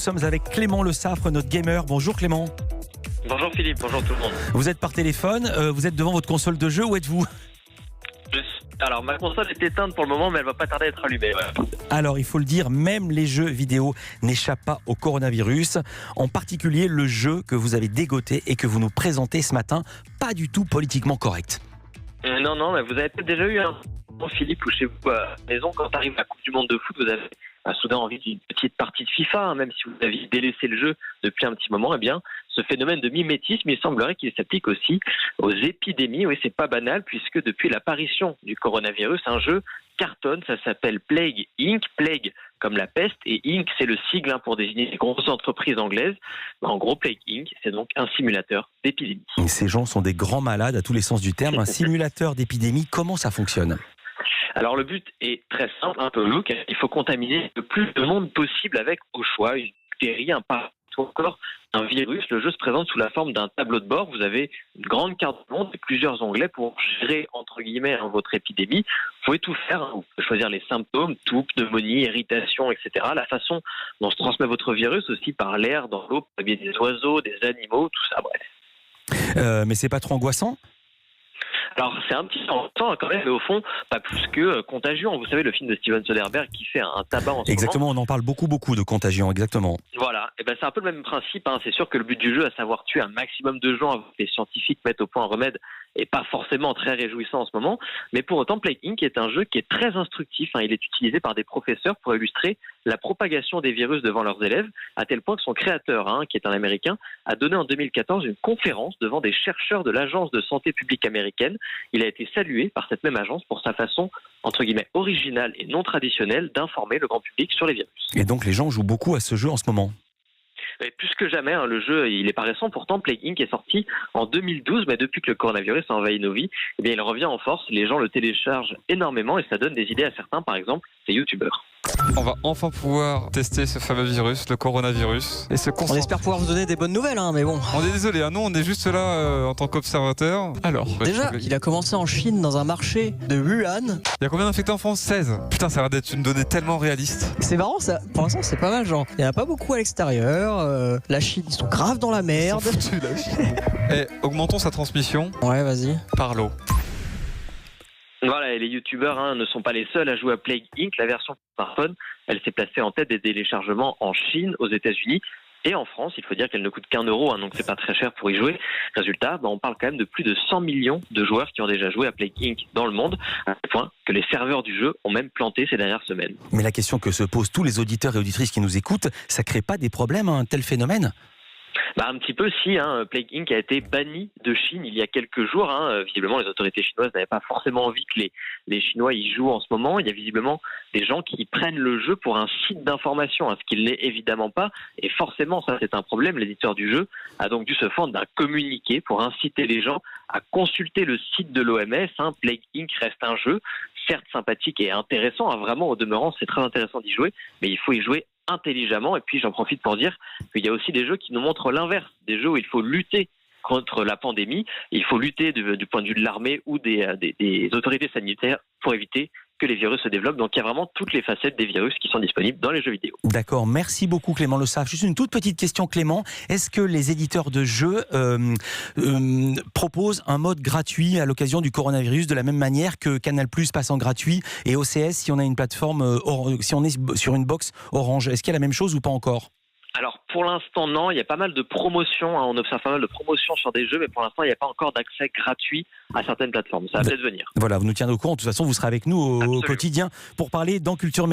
Nous sommes avec Clément Le Saffre, notre gamer. Bonjour Clément. Bonjour Philippe, bonjour tout le monde. Vous êtes par téléphone, vous êtes devant votre console de jeu, où êtes-vous ? Alors ma console est éteinte pour le moment, mais elle va pas tarder à être allumée. Ouais. Alors il faut le dire, même les jeux vidéo n'échappent pas au coronavirus. En particulier le jeu que vous avez dégoté et que vous nous présentez ce matin, pas du tout politiquement correct. Non, mais vous avez peut-être déjà eu un Philippe ou chez vous à la maison, quand arrive la Coupe du Monde de foot, vous avez soudain envie d'une petite partie de FIFA, hein, même si vous aviez délaissé le jeu depuis un petit moment. Eh bien, ce phénomène de mimétisme, il semblerait qu'il s'applique aussi aux épidémies. Oui, c'est pas banal, puisque depuis l'apparition du coronavirus, un jeu cartonne, ça s'appelle Plague Inc. Plague comme la peste, et Inc. c'est le sigle pour désigner les grosses entreprises anglaises. En gros, Plague Inc. c'est donc un simulateur d'épidémie. Et ces gens sont des grands malades à tous les sens du terme. Un simulateur d'épidémie, comment ça fonctionne ? Alors le but est très simple, un peu loup. Il faut contaminer le plus de monde possible avec, au choix, une bactérie, un parasite ou encore un virus. Le jeu se présente sous la forme d'un tableau de bord. Vous avez une grande carte du monde et plusieurs onglets pour gérer, entre guillemets, votre épidémie. Vous pouvez tout faire. Vous pouvez choisir les symptômes, toux, pneumonie, irritation, etc. La façon dont se transmet votre virus aussi par l'air, dans l'eau, par le biais des oiseaux, des animaux, tout ça, bref. Mais c'est pas trop angoissant ? Alors c'est un petit peu temps quand même, mais au fond, pas plus que Contagion. Vous savez, le film de Steven Soderbergh qui fait un tabac en ce Exactement, moment. on en parle beaucoup de Contagion, exactement. Voilà, et c'est un peu le même principe. C'est sûr que le but du jeu, à savoir tuer un maximum de gens avant que les scientifiques mettent au point un remède, est pas forcément très réjouissant en ce moment. Mais pour autant, Plague Inc. est un jeu qui est très instructif. Il est utilisé par des professeurs pour illustrer la propagation des virus devant leurs élèves, à tel point que son créateur, qui est un Américain, a donné en 2014 une conférence devant des chercheurs de l'Agence de santé publique américaine. Il a été salué par cette même agence pour sa façon, entre guillemets, originale et non traditionnelle d'informer le grand public sur les virus. Et donc les gens jouent beaucoup à ce jeu en ce moment ? Et plus que jamais, le jeu, il est pas récent. Pourtant, Plague Inc. est sorti en 2012, mais depuis que le coronavirus a envahi nos vies, il revient en force. Les gens le téléchargent énormément et ça donne des idées à certains, par exemple, ces youtubeurs. On va enfin pouvoir tester ce fameux virus, le coronavirus. Et On espère pouvoir vous donner des bonnes nouvelles, mais bon. On est désolé, nous on est juste là en tant qu'observateur. Alors, déjà, il a commencé en Chine dans un marché de Wuhan. Il y a combien d'infectés en France ? 16. Putain, ça a l'air d'être une donnée tellement réaliste. C'est marrant, ça. Pour l'instant, c'est pas mal, genre. Il n'y en a pas beaucoup à l'extérieur. La Chine, ils sont grave dans la merde. Ils sont foutus, la Chine. Augmentons sa transmission. Ouais, vas-y. Par l'eau. Voilà, et les youtubeurs ne sont pas les seuls à jouer à Plague Inc. La version smartphone, elle s'est placée en tête des téléchargements en Chine, aux États-Unis et en France. Il faut dire qu'elle ne coûte qu'1 euro, donc c'est pas très cher pour y jouer. Résultat, on parle quand même de plus de 100 millions de joueurs qui ont déjà joué à Plague Inc. dans le monde, à tel point que les serveurs du jeu ont même planté ces dernières semaines. Mais la question que se posent tous les auditeurs et auditrices qui nous écoutent, ça crée pas des problèmes, un tel phénomène ? Un petit peu si, Plague Inc. a été banni de Chine il y a quelques jours. Visiblement, les autorités chinoises n'avaient pas forcément envie que les Chinois y jouent en ce moment. Il y a visiblement des gens qui prennent le jeu pour un site d'information, ce qu'il n'est évidemment pas. Et forcément, ça c'est un problème. L'éditeur du jeu a donc dû se fendre d'un communiqué pour inciter les gens à consulter le site de l'OMS. Plague Inc. reste un jeu, certes sympathique et intéressant. Vraiment, au demeurant, c'est très intéressant d'y jouer, mais il faut y jouer intelligemment. Et puis j'en profite pour dire qu'il y a aussi des jeux qui nous montrent l'inverse, des jeux où il faut lutter contre la pandémie, il faut lutter du point de vue de l'armée ou des autorités sanitaires pour éviter que les virus se développent. Donc il y a vraiment toutes les facettes des virus qui sont disponibles dans les jeux vidéo. D'accord, merci beaucoup Clément Le Saffre. Juste une toute petite question Clément, est-ce que les éditeurs de jeux proposent un mode gratuit à l'occasion du coronavirus de la même manière que Canal+ passe en gratuit et OCS si on a une plateforme, si on est sur une box Orange, est-ce qu'il y a la même chose ou pas encore ? Alors pour l'instant non, il y a pas mal de promotions, on observe pas mal de promotions sur des jeux, mais pour l'instant il n'y a pas encore d'accès gratuit à certaines plateformes, ça va peut-être venir. Voilà, vous nous tiendrez au courant, de toute façon vous serez avec nous au quotidien pour parler dans Culture Média.